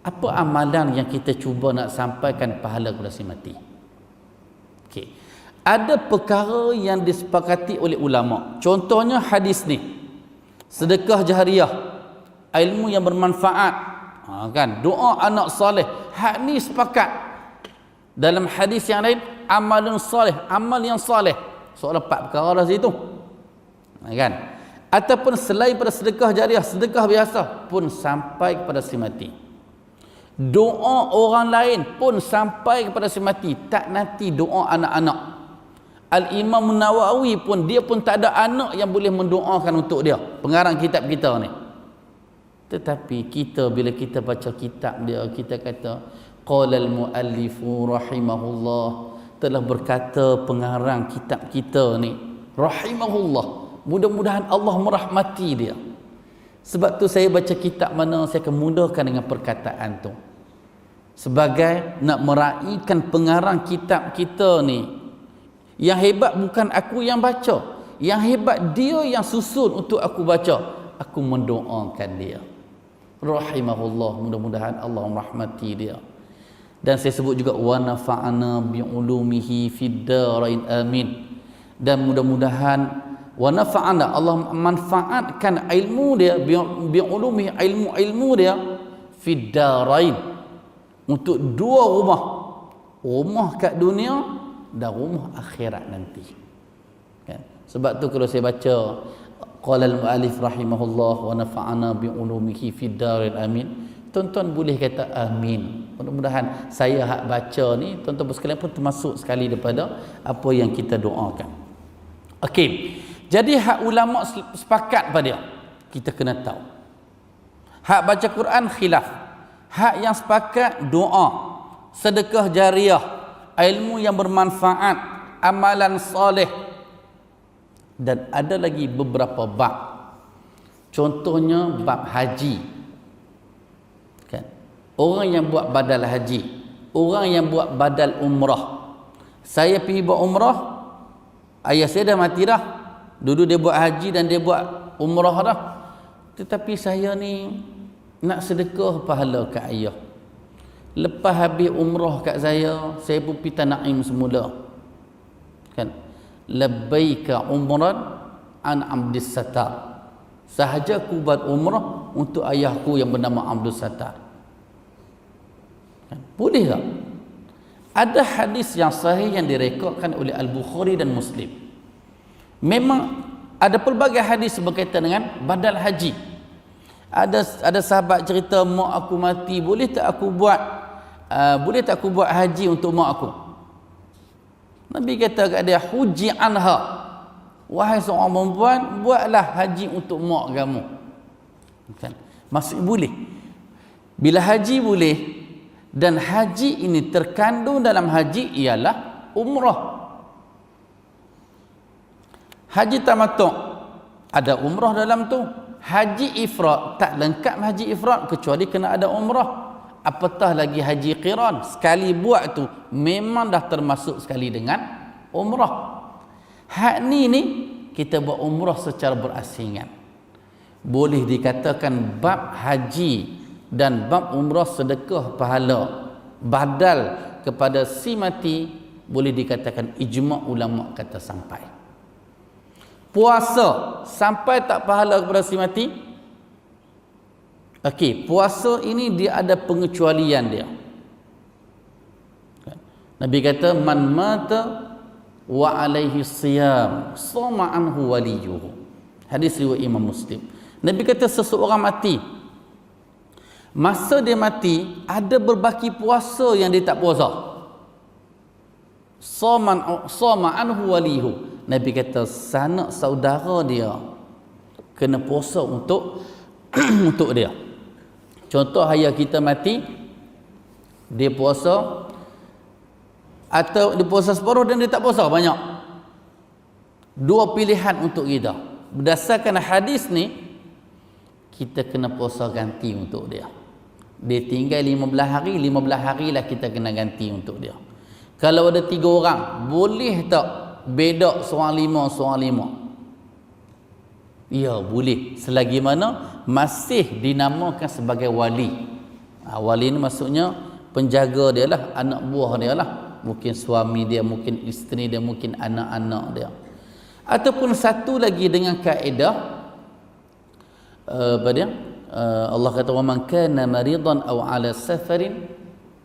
apa amalan yang kita cuba nak sampaikan pahala kepada si mati? Okey. Ada perkara yang disepakati oleh ulama. Contohnya hadis ni, sedekah jariyah, ilmu yang bermanfaat, kan, doa anak soleh. Hak ni sepakat. Dalam hadis yang lain, amalun soleh, amal yang soleh. Soalan 4 perkara dah situ. Kan? Ataupun selain pada sedekah jariyah, sedekah biasa pun sampai kepada si mati. Doa orang lain pun sampai kepada si mati. Tak nanti doa anak-anak. Al-Imam Nawawi pun, dia pun tak ada anak yang boleh mendoakan untuk dia, pengarang kitab kita ni. Tetapi kita bila kita baca kitab dia, kita kata qala al-muallifu rahimahullah, telah berkata pengarang kitab kita ni rahimahullah, mudah-mudahan Allah merahmati dia. Sebab tu saya baca kitab mana, saya akan mudahkan dengan perkataan tu, sebagai nak meraihkan pengarang kitab kita ni. Yang hebat bukan aku yang baca, yang hebat dia yang susun untuk aku baca. Aku mendoakan dia, rahimahullah, mudah-mudahan Allah merahmati dia. Dan saya sebut juga wa nafa'ana bi ulumihi fid darain amin. Dan mudah-mudahan wa nafa'ana, Allah manfaatkan ilmu dia bi ulumihi, ilmu dia fid darain, untuk dua rumah. Rumah kat dunia dan rumah akhirat nanti. Kan? Sebab tu kalau saya baca qala al-mu'allif rahimahullah wa nafa'ana bi ulumihi fid daril amin. Tuan-tuan boleh kata amin. Mudah-mudahan saya hak baca ni tuan-tuan sekalian pun termasuk sekali daripada apa yang kita doakan. Okey. Jadi hak ulama sepakat pada dia. Kita kena tahu. Hak baca Quran khilaf. Hak yang sepakat doa, sedekah jariah, ilmu yang bermanfaat, amalan soleh. Dan ada lagi beberapa bab. Contohnya bab haji. Kan? Orang yang buat badal haji, orang yang buat badal umrah. Saya pergi buat umrah, ayah saya dah mati dah. Dulu dia buat haji dan dia buat umrah dah. Tetapi saya ni nak sedekah pahala kat ayah. Lepas habis umrah kat saya pun pergi Tanah Naim semula. Kan? Labbaika umran an Abdus Sattar. Sahaja aku buat umrah untuk ayahku yang bernama Abdul Sattar. Kan? Boleh tak? Ada hadis yang sahih yang direkodkan oleh Al-Bukhari dan Muslim. Memang ada pelbagai hadis berkaitan dengan badal haji. Ada sahabat cerita, mak aku mati, boleh tak aku buat haji untuk mak aku? Nabi kata kat dia, huji anha. Wahai seorang perempuan, buatlah haji untuk mak kamu. Kan? Maksud boleh. Bila haji boleh, dan haji ini terkandung dalam haji ialah umrah. Haji tamattu' ada umrah dalam tu. Haji ifrad tak lengkap haji ifrad kecuali kena ada umrah. Apatah lagi haji qiran, sekali buat tu memang dah termasuk sekali dengan umrah. Hak ni kita buat umrah secara berasingan. Boleh dikatakan bab haji dan bab umrah sedekah pahala badal kepada si mati, boleh dikatakan ijma' ulama kata sampai. Puasa sampai tak pahala kepada si mati? Okey, puasa ini dia ada pengecualian dia. Nabi kata man mata wa alaihi siyam sama anhu waliyuhu. Hadis riwayat Imam Muslim. Nabi kata seseorang mati, masa dia mati ada berbaki puasa yang dia tak puasa. Sama anhu waliyuhu. Nabi kata sanak saudara dia kena puasa untuk untuk dia. Contoh ayah kita mati, dia puasa, atau dia puasa separuh dan dia tak puasa banyak. Dua pilihan untuk kita. Berdasarkan hadis ni, kita kena puasa ganti untuk dia. Dia tinggal 15 hari, 15 hari lah kita kena ganti untuk dia. Kalau ada 3 orang, boleh tak beda seorang 5, seorang 5? Ya, boleh. Selagi mana masih dinamakan sebagai wali. Wali ni maksudnya penjaga dia lah, anak buah dia lah. Mungkin suami dia, mungkin isteri dia, mungkin anak-anak dia. Ataupun satu lagi dengan kaedah Allah kata wa man kana maridan aw ala safarin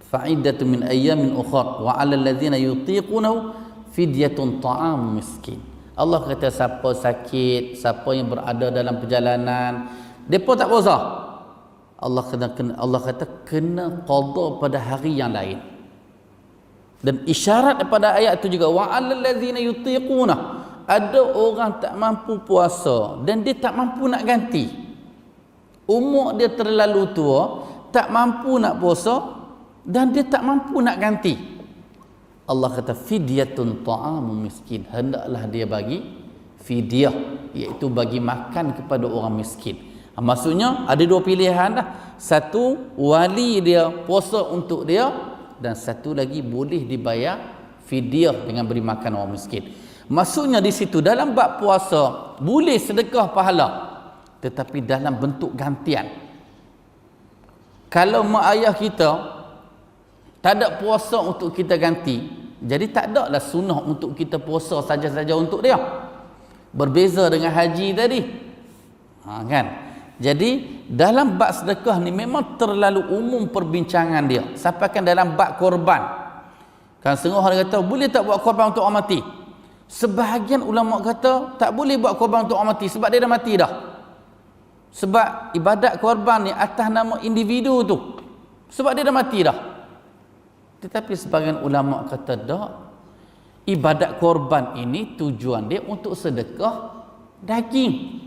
fa'iddatun min ayyamin ukhra wa 'ala alladhina yutiqunahu fidyatun ta'am miskin. Allah kata siapa sakit, siapa yang berada dalam perjalanan, depa tak puasa, Allah kata kena qada pada hari yang lain. Dan isyarat daripada ayat itu juga wa 'alal ladzina yutiquna, ada orang tak mampu puasa dan dia tak mampu nak ganti. Umur dia terlalu tua, tak mampu nak puasa dan dia tak mampu nak ganti. Allah kata fidyatun ta'amu miskin, hendaklah dia bagi fidyah, iaitu bagi makan kepada orang miskin. Maksudnya ada dua pilihan dah. Satu, wali dia puasa untuk dia, dan satu lagi boleh dibayar fidyah dengan beri makan orang miskin. Maksudnya di situ dalam bab puasa boleh sedekah pahala, tetapi dalam bentuk gantian. Kalau mak ayah kita tak ada puasa untuk kita ganti, jadi tak ada lah sunnah untuk kita puasa saja-saja untuk dia. Berbeza dengan haji tadi. Kan? Jadi dalam bab sedekah ni memang terlalu umum perbincangan dia. Sampaikan dalam bab korban. Kan setengah orang kata boleh tak buat korban untuk orang mati? Sebahagian ulama kata tak boleh buat korban untuk orang mati sebab dia dah mati dah. Sebab ibadat korban ni atas nama individu tu. Sebab dia dah mati dah. Tetapi sebahagian ulama kata tak. Ibadat korban ini tujuan dia untuk sedekah daging.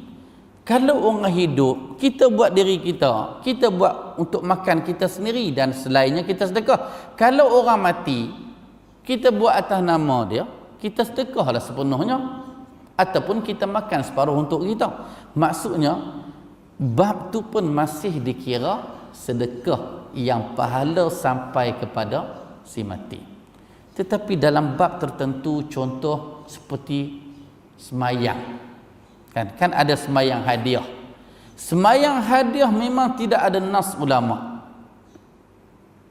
Kalau orang hidup, kita buat diri kita, kita buat untuk makan kita sendiri dan selainnya kita sedekah. Kalau orang mati, kita buat atas nama dia, kita sedekahlah sepenuhnya ataupun kita makan separuh untuk kita. Maksudnya bab tu pun masih dikira sedekah yang pahala sampai kepada si mati. Tetapi dalam bab tertentu, contoh seperti semayang, kan ada semayang hadiah. Semayang hadiah memang tidak ada nas ulama,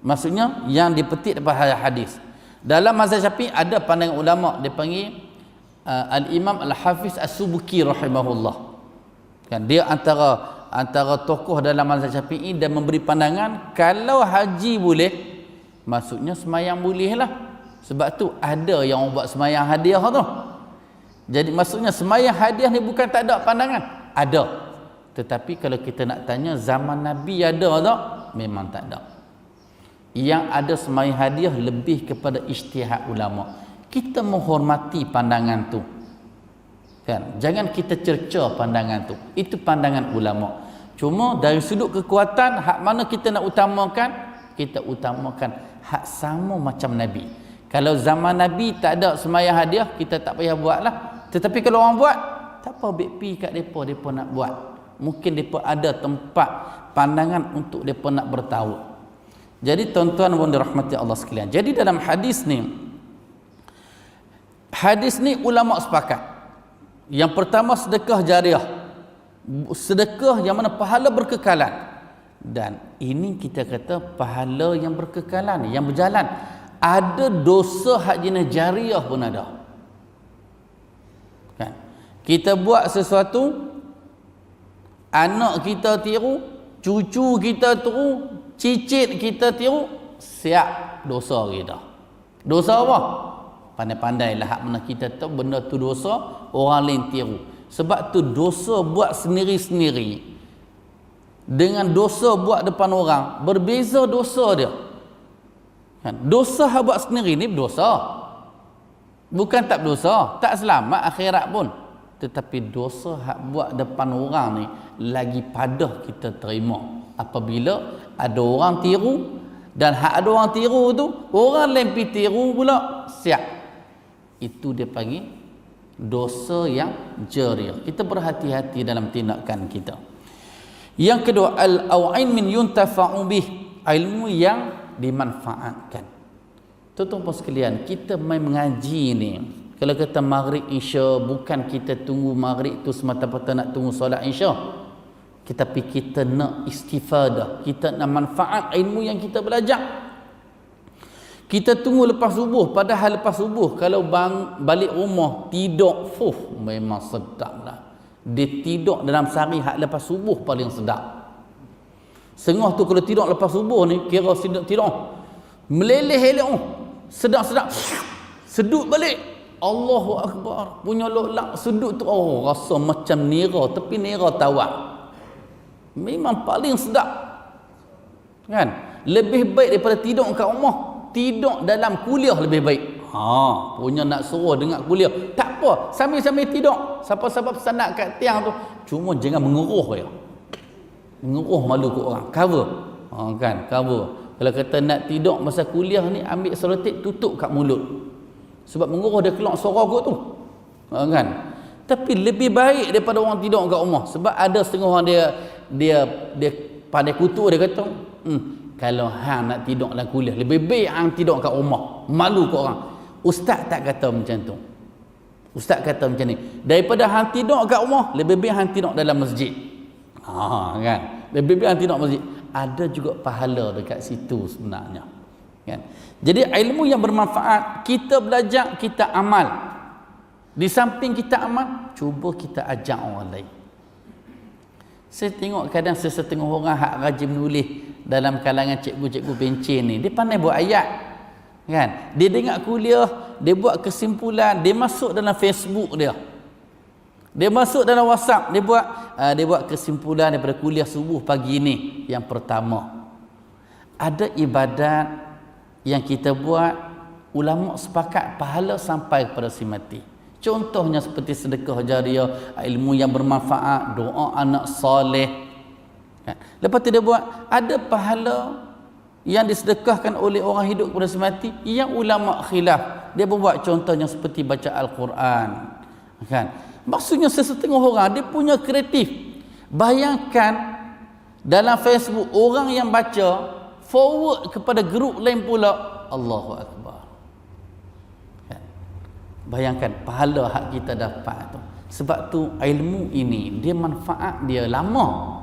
maksudnya yang dipetik daripada hadis. Dalam mazhab Syafi'i ada pandangan ulama, dia panggil Al-Imam Al-Hafiz As-Subki rahimahullah. Kan dia antara tokoh dalam mazhab Syafi'i dan memberi pandangan kalau haji boleh, maksudnya semayang boleh lah. Sebab tu ada yang buat semayang hadiah tu. Jadi maksudnya semayang hadiah ni bukan tak ada pandangan, ada. Tetapi kalau kita nak tanya zaman Nabi ada tak? Memang tak ada. Yang ada semayang hadiah lebih kepada ijtihad ulama. Kita menghormati pandangan tu, kan? Jangan kita cerca pandangan tu. Itu pandangan ulama. Cuma dari sudut kekuatan, hak mana kita nak utamakan? Kita utamakan hak sama macam Nabi. Kalau zaman Nabi tak ada semayang hadiah, kita tak payah buat lah. Tetapi kalau orang buat, tak apa, baik pi kat mereka nak buat. Mungkin mereka ada tempat pandangan untuk mereka nak bertahu. Jadi tuan-tuan dan dirahmati Allah sekalian. Jadi dalam hadis ni ulama sepakat. Yang pertama sedekah jariah. Sedekah yang mana pahala berkekalan. Dan ini kita kata pahala yang berkekalan, yang berjalan. Ada dosa hak jenis jariah pun ada. Kan? Kita buat sesuatu, anak kita tiru, cucu kita tiru, cicit kita tiru, siap dosa kita. Dosa apa? Pandai-pandailah hak mana kita tahu benda tu dosa, orang lain tiru. Sebab tu dosa buat sendiri-sendiri dengan dosa buat depan orang, berbeza dosa dia. Kan? Dosa hak buat sendiri ni berdosa. Bukan tak berdosa, tak selamat akhirat pun. Tetapi dosa hak buat depan orang ni lagi padah kita terima apabila ada orang tiru, dan hak ada orang tiru tu orang lain pergi tiru pula, siap. Itu dia panggil dosa yang jariah. Kita berhati-hati dalam tindakan kita. Yang kedua, al-aw'in min yuntafa'u bih, ilmu yang dimanfaatkan. Tuan-tuan sekalian, kita main mengaji ni, kalau kata maghrib isya, bukan kita tunggu maghrib tu semata-mata nak tunggu solat isya. Tetapi kita nak istifadah, kita nak manfaat ilmu yang kita belajar. Kita tunggu lepas subuh, padahal lepas subuh kalau balik rumah tidur, memang sedap lah. Dia tidur dalam sehari hak lepas subuh paling sedap. Sengah tu kalau tidur lepas subuh ni, kira tidur meleleh-eleh, sedap-sedap, sedut balik, Allahu Akbar, punya lolak sedut tu, rasa macam nira, tapi nira tawar. Memang paling sedap, kan? Lebih baik daripada tidur kat rumah. Tidur dalam kuliah lebih baik. Punya nak suruh dengar kuliah, tak apa, sambil-sambil tidur, siapa-siapa pesanak kat tiang tu, cuma jangan mengeruh ya. Mengeruh malu ke orang, cover. Kan, cover. Kalau kata nak tidur masa kuliah ni, ambil selotip tutup kat mulut. Sebab menguruh dia keluar suara kot tu. Kan? Tapi lebih baik daripada orang tidur kat rumah. Sebab ada setengah orang dia pandai kutu, dia kata, kalau hang nak tidur dalam kuliah, lebih baik hang tidur kat rumah. Malu kat orang. Ustaz tak kata macam tu. Ustaz kata macam ni. Daripada hang tidur kat rumah, lebih baik hang tidur dalam masjid. Kan? Lebih baik hang tidur masjid. Ada juga pahala dekat situ sebenarnya, kan? Jadi ilmu yang bermanfaat, kita belajar, kita amal. Di samping kita amal, cuba kita ajak orang lain. Saya tengok kadang sesetengah orang hak rajin menulis dalam kalangan cikgu-cikgu pencen ni, dia pandai buat ayat. Kan? Dia dengar kuliah, dia buat kesimpulan, dia masuk dalam Facebook dia. Dia masuk dalam WhatsApp, dia buat kesimpulan daripada kuliah subuh pagi ni. Yang pertama, ada ibadat yang kita buat, ulama sepakat pahala sampai kepada si mati. Contohnya seperti sedekah jariah, ilmu yang bermanfaat, doa anak soleh. Kan? Lepas tu dia buat, ada pahala yang disedekahkan oleh orang hidup kepada si mati, yang ulama khilaf. Dia buat contohnya seperti baca Al-Quran. Kan? Maksudnya sesetengah orang, dia punya kreatif. Bayangkan dalam Facebook, orang yang baca, forward kepada grup lain pula, Allahu Akbar. Bayangkan pahala hak kita dapat tu. Sebab tu ilmu ini dia manfaat dia lama.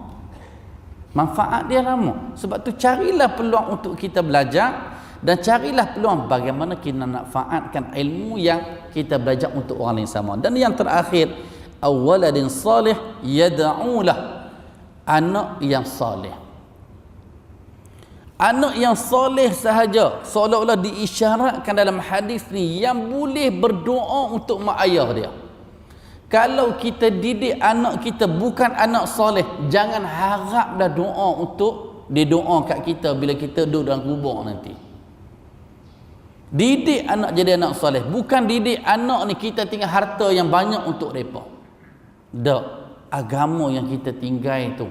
Manfaat dia lama. Sebab tu carilah peluang untuk kita belajar, dan carilah peluang bagaimana kita nak faatkan ilmu yang kita belajar untuk orang lain sama. Dan yang terakhir, awaladin salih yad'ulah, anak yang salih. Anak yang soleh sahaja seolah-olah diisyaratkan dalam hadis ni yang boleh berdoa untuk mak ayah dia. Kalau kita didik anak kita bukan anak soleh, jangan haraplah doa untuk dia doa kat kita bila kita duduk dalam kubur nanti. Didik anak jadi anak soleh, bukan didik anak ni kita tinggal harta yang banyak untuk mereka. Dak, agama yang kita tinggal tu,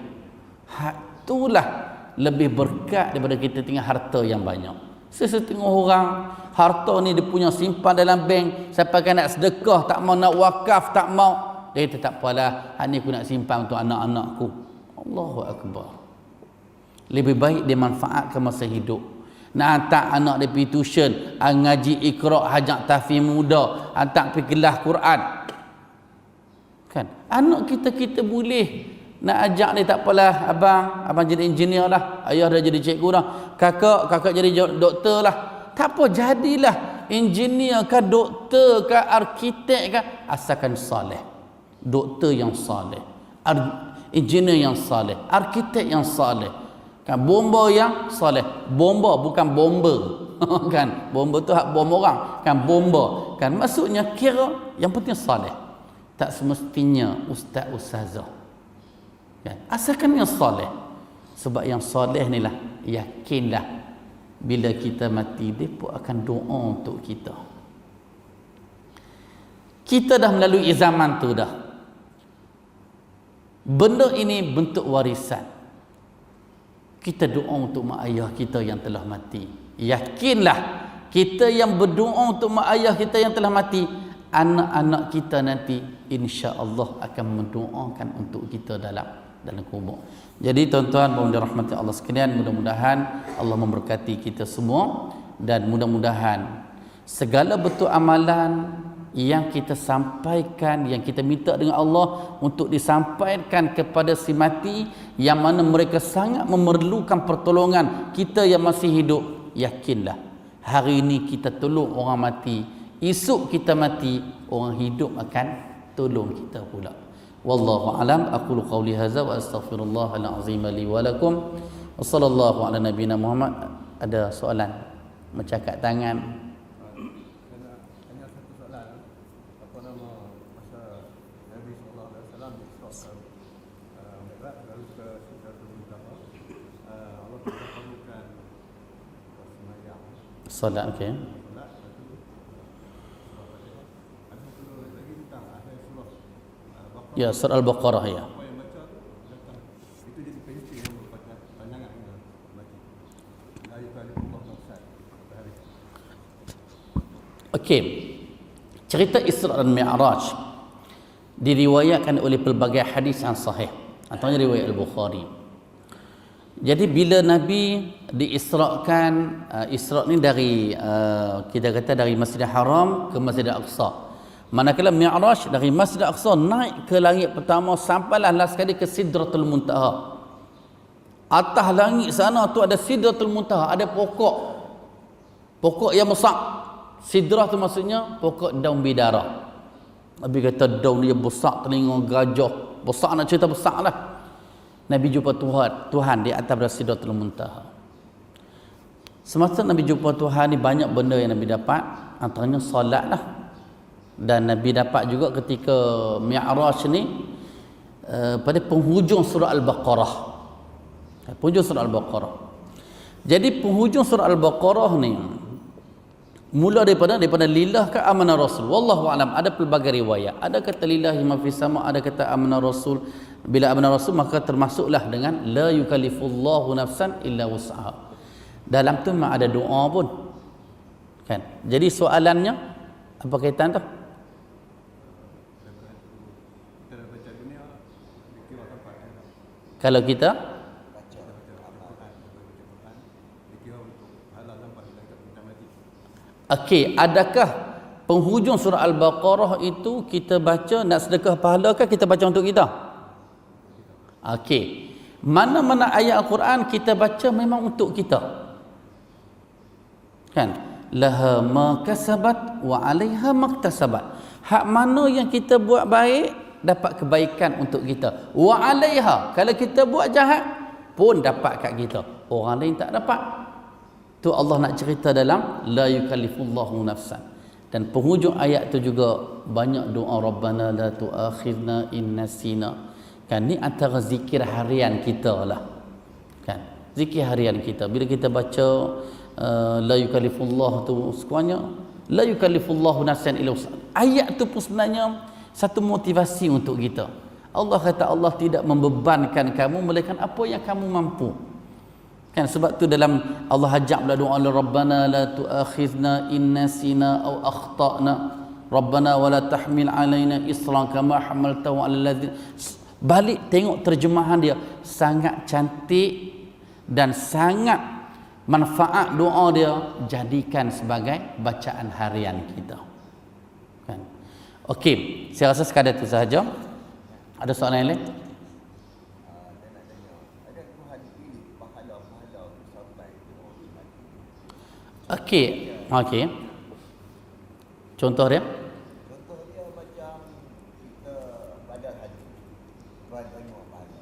itulah lebih berkat daripada kita tinggal harta yang banyak. Sesetengah orang harta ni dia punya simpan dalam bank, sampai kan nak sedekah tak mau, nak wakaf tak mau, dia kata tak apalah, hak ni aku nak simpan untuk anak-anakku. Allahu Akbar. Lebih baik dia manfaatkan masa hidup. Nak hantar anak dia pergi tuition, ngaji Iqra, hajat tahfiz muda, hantar pergi kelas Quran. Kan? Anak kita boleh nak ajak dia, tak apalah abang jadi engineer lah, ayah dah jadi cikgu dah, kakak jadi doktor lah. Tak apa, jadilah engineer ke doktor ke arkitek ke, asalkan saleh. Doktor yang saleh, engineer yang saleh, arkitek yang saleh. Kan, bomba yang saleh. Bomba bukan bomber. Kan, bomba tu hak bom orang, kan bomba. Kan, maksudnya kira yang penting saleh. Tak semestinya ustaz-ustazah. Kan? Asalkan yang soleh. Sebab yang soleh ni lah, yakinlah bila kita mati, dia pun akan doa untuk kita. Kita dah melalui zaman tu dah. Benda ini bentuk warisan. Kita doa untuk mak ayah kita yang telah mati. Yakinlah kita yang berdoa untuk mak ayah kita yang telah mati, anak-anak kita nanti insya-Allah akan mendoakan untuk kita dalam kubur. Jadi tuan-tuan yang dirahmati Allah sekalian, mudah-mudahan Allah memberkati kita semua, dan mudah-mudahan segala bentuk amalan yang kita sampaikan, yang kita minta dengan Allah untuk disampaikan kepada si mati, yang mana mereka sangat memerlukan pertolongan kita yang masih hidup, yakinlah hari ini kita tolong orang mati, esok kita mati, orang hidup akan tolong kita pula. Wallahu alam, aqulu qawli hadza wa astaghfirullahal azim li wa lakum. Wa sallallahu ala nabiyyina Muhammad. Ada soalan? Mencakap tangan. Hanya satu soalan. Apa nama masa Nabi sallallahu alaihi wasallam Isra Mi'raj lalu ke Sidratul Muntaha, Allah Taala perlukan sembahyang. Solat, okey. Ya, surah Al-Baqarah ya. Itu jadi penci yang merupakan pandangan yang baca. La yukalifullah nafsan. Okey. Cerita Isra dan Mi'raj diriwayatkan oleh pelbagai hadis yang sahih. Antaranya riwayat Al-Bukhari. Jadi bila Nabi diisrakan, Isra ni dari kita kata dari Masjidil Haram ke Masjidil Aqsa. Manakala Mi'raj dari Masjid Al-Aqsa naik ke langit pertama, sampailah last sekali ke Sidratul Muntaha. Atas langit sana tu ada Sidratul Muntaha, ada pokok yang besar. Sidrah tu maksudnya pokok daun bidara. Nabi kata daun dia besar, telinga gajah, besar, nak cerita besar lah. Nabi jumpa Tuhan di atas Sidratul Muntaha. Semasa Nabi jumpa Tuhan ni banyak benda yang Nabi dapat, antaranya solat lah. Dan Nabi dapat juga ketika Mi'raj ni pada penghujung surah Al-Baqarah. Penghujung surah Al-Baqarah. Jadi penghujung surah Al-Baqarah ni mula daripada lillah ke amanah rasul. Wallahu alam, ada pelbagai riwayat. Ada kata lillahi ma fis sama, ada kata amanah rasul. Bila amanah rasul maka termasuklah dengan la yukallifullahu nafsan illa wus'aha. Dalam tu memang ada doa pun. Kan? Jadi soalannya apa kaitan tu? Kita dah baca dunia, dikira akan pakai. Kalau kita Dikira untuk halal dan pada kita mati. okey, adakah penghujung surah Al-Baqarah itu kita baca nak sedekah pahala ke kita baca untuk kita? Okey. Mana-mana ayat Al-Quran kita baca memang untuk kita. Kan? Laha ma kasabat wa 'alaiha maktasabat. Hak mana yang kita buat baik dapat kebaikan untuk kita. Wa 'alaiha, kalau kita buat jahat pun dapat kat kita. Orang lain tak dapat. Tu Allah nak cerita dalam la yukallifullahu nafsan. Dan penghujung ayat tu juga banyak doa Rabbana la tu'akhidna in nasina. Kan ni antara zikir harian kita lah. Kan? Zikir harian kita. Bila kita baca la yukallifullahu tu sekurangnya la yukallifullahu nafsan illa wus'aha. Ayat tu pun sebenarnya satu motivasi untuk kita. Allah kata Allah tidak membebankan kamu melainkan apa yang kamu mampu. Kan sebab tu dalam Allah ajak pula doa Rabbana la tu'akhidna in nasina aw akhtana. Rabbana wa la tahmil alaina isran kama hamaltahu 'alal ladzina. Balik tengok terjemahan dia, sangat cantik dan sangat manfaat doa dia, jadikan sebagai bacaan harian kita. Kan? Okey, saya rasa sekadar itu sahaja. Ada soalan yang lain? Okey, okey. Contoh dia? Contoh dia macam kita badan haji. Tuan tengok pahala.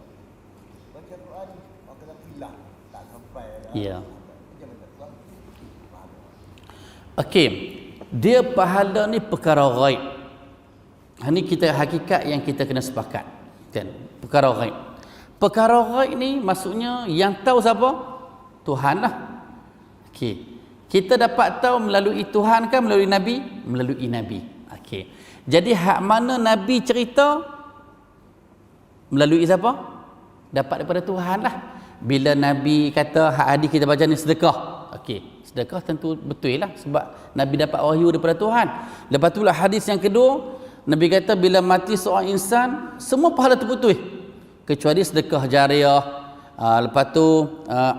Baca Quran, maka dah hilang. Tak sampai dah. Ya. Macam mana Tuan? Pahala. Okey. Dia pahala ni perkara ghaib. Ini kita hakikat yang kita kena sepakat. Kan? Perkara ghaib. Perkara ghaib ni maksudnya yang tahu siapa? Tuhan lah. Okey. Kita dapat tahu melalui Tuhan kan melalui Nabi? Melalui Nabi. Okey. Jadi hak mana Nabi cerita? Melalui siapa? Dapat daripada Tuhan lah. Bila Nabi kata hak hadis kita baca ni sedekah. Okey. Sedekah tentu betul lah sebab Nabi dapat wahyu daripada Tuhan. Lepas tu lah hadis yang kedua, Nabi kata bila mati seorang insan, semua pahala terputus kecuali sedekah jariah. Lepas tu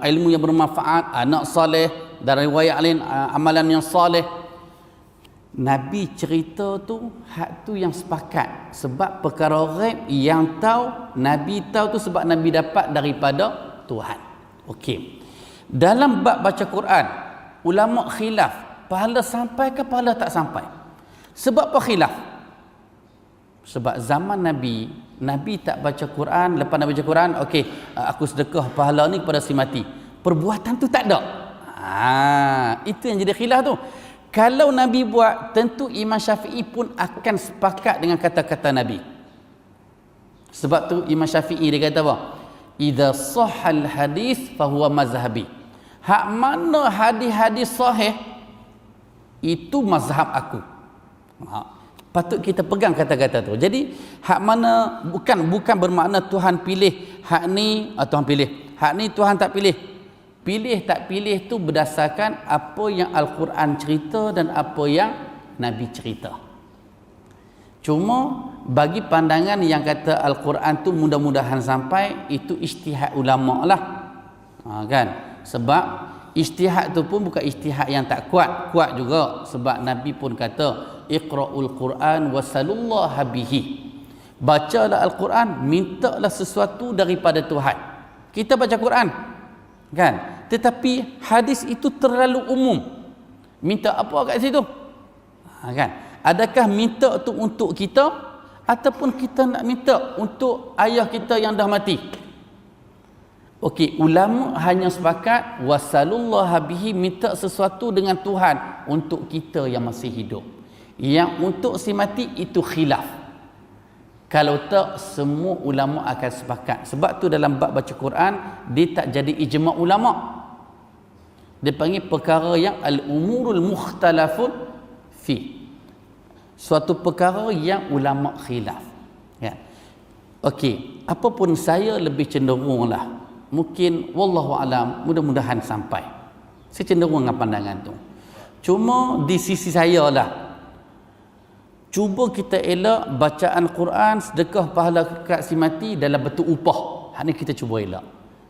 ilmu yang bermanfaat, anak soleh, dan riwayat lain amalan yang soleh. Nabi cerita tu hak tu yang sepakat sebab perkara ghaib yang tahu Nabi tahu tu sebab Nabi dapat daripada Tuhan. Okey. Dalam bab baca Quran, ulama khilaf, pahala sampai ke pahala tak sampai. Sebab apa khilaf? Sebab zaman Nabi, Nabi tak baca Quran, lepas Nabi baca Quran, okey, aku sedekah pahala ni kepada si mati. Perbuatan tu tak ada. Itu yang jadi khilaf tu. Kalau Nabi buat, tentu Imam Syafi'i pun akan sepakat dengan kata-kata Nabi. Sebab tu Imam Syafi'i dia kata apa? Idza sahhal hadis fahuwa mazhabi. Hak mana hadis-hadis sahih itu mazhab aku. Patut kita pegang kata-kata tu. Jadi hak mana bukan bermakna Tuhan pilih hak ni atau Tuhan pilih. Hak ni Tuhan tak pilih. Pilih tak pilih tu berdasarkan apa yang Al-Quran cerita dan apa yang Nabi cerita. Cuma bagi pandangan yang kata Al-Quran tu mudah-mudahan sampai, itu ijtihad ulama lah. Kan? Sebab ijtihad tu pun bukan ijtihad yang tak kuat. Kuat juga sebab Nabi pun kata Iqra'ul Quran wasalullaha bihi. Bacalah Al-Quran, mintalah sesuatu daripada Tuhan. Kita baca Quran, kan? Tetapi hadis itu terlalu umum. Minta apa kat situ? Kan? Adakah minta tu untuk kita ataupun kita nak minta untuk ayah kita yang dah mati? Okey, ulama hanya sepakat wasallallahu bihi, minta sesuatu dengan Tuhan untuk kita yang masih hidup. Yang untuk si mati itu khilaf. Kalau tak, semua ulama akan sepakat. Sebab tu dalam bab baca Quran dia tak jadi ijma' ulama. Dia panggil perkara yang al-umurul mukhtalafun fi. Suatu perkara yang ulama khilaf. Ya. Okey, apapun saya lebih cenderunglah. Mungkin wallahu alam, mudah-mudahan sampai. Saya cenderung dengan pandangan tu. Cuma di sisi saya lah, cuba kita elak bacaan Quran, sedekah pahala kat si mati dalam bentuk upah. Hak ni kita cuba elak.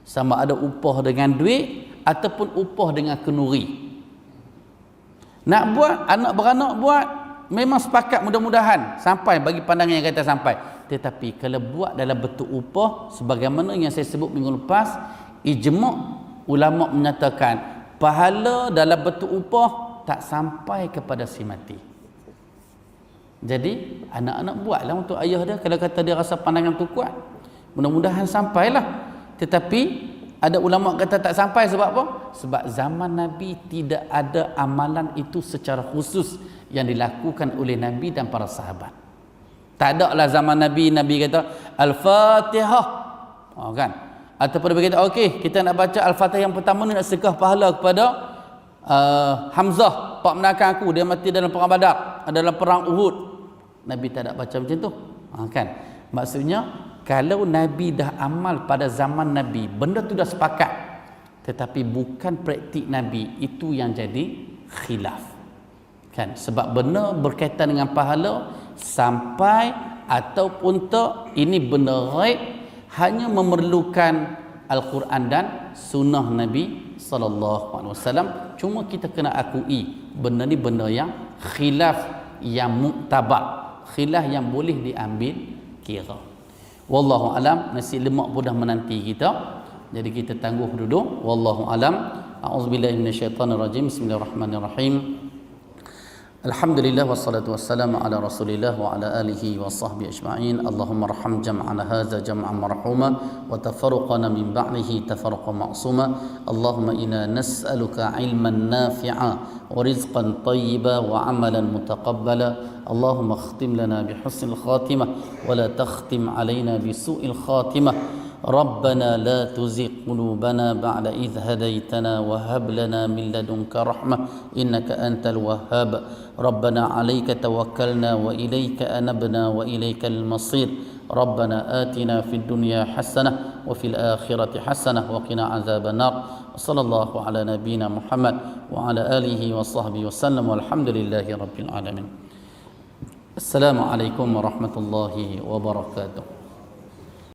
Sama ada upah dengan duit ataupun upah dengan kenuri. Nak buat, anak beranak buat, memang sepakat mudah-mudahan sampai, bagi pandangan yang kata sampai. Tetapi kalau buat dalam bentuk upah, sebagaimana yang saya sebut minggu lepas, ijma' ulama menyatakan pahala dalam bentuk upah tak sampai kepada si mati. Jadi anak-anak buatlah untuk ayah dia kalau kata dia rasa pandangan tu kuat. Mudah-mudahan sampailah. Tetapi ada ulama kata tak sampai, sebab apa? Sebab zaman Nabi tidak ada amalan itu secara khusus yang dilakukan oleh Nabi dan para sahabat. Tak ada lah zaman Nabi kata Al-Fatihah. Kan? Ataupun dia kata okey, kita nak baca Al-Fatihah yang pertama ni nak sedekah pahala kepada Hamzah, pak menakan aku, dia mati dalam perang Badar, dalam perang Uhud. Nabi tak ada baca macam tu. Kan? Maksudnya kalau Nabi dah amal pada zaman Nabi, benda tu dah sepakat. Tetapi bukan praktik Nabi, itu yang jadi khilaf. Kan? Sebab benda berkaitan dengan pahala sampai ataupun tak, ini benda ghaib, hanya memerlukan Al-Quran dan sunnah Nabi SAW. Cuma kita kena akui benda ni benda yang khilaf yang muktabar, khilaf yang boleh diambil kira. Wallahu alam, nasi lemak pun dah menanti kita. Jadi kita tangguh dulu. Wallahu alam. A'udzubillahi minasyaitonirrajim. Bismillahirrahmanirrahim. Alhamdulillah wassalatu wassalamu ala Rasulillah wa ala alihi wa sahbihi ajma'in. Allahumma arham jam'ana hadza jam'an marhuma wa tafarruqana min ba'dihi tafarruqan ma'suma. Allahumma inna nas'aluka 'ilman nafi'a wa rizqan tayyiba wa 'amalan mutaqabbala. Allahumma khtim lana bi husnil khatimah wa la takhtim 'alaina bi su'il khatimah. ربنا لا تزغ قلوبنا بعد إذ هديتنا وهب لنا من لدنك رحمة إنك أنت الوهاب ربنا عليك توكلنا وإليك أنبنا وإليك المصير ربنا آتنا في الدنيا حسنة وفي الآخرة حسنة وقنا عذاب النار وصلى الله على نبينا محمد وعلى آله وصحبه وسلم والحمد لله رب العالمين. السلام عليكم ورحمة الله وبركاته.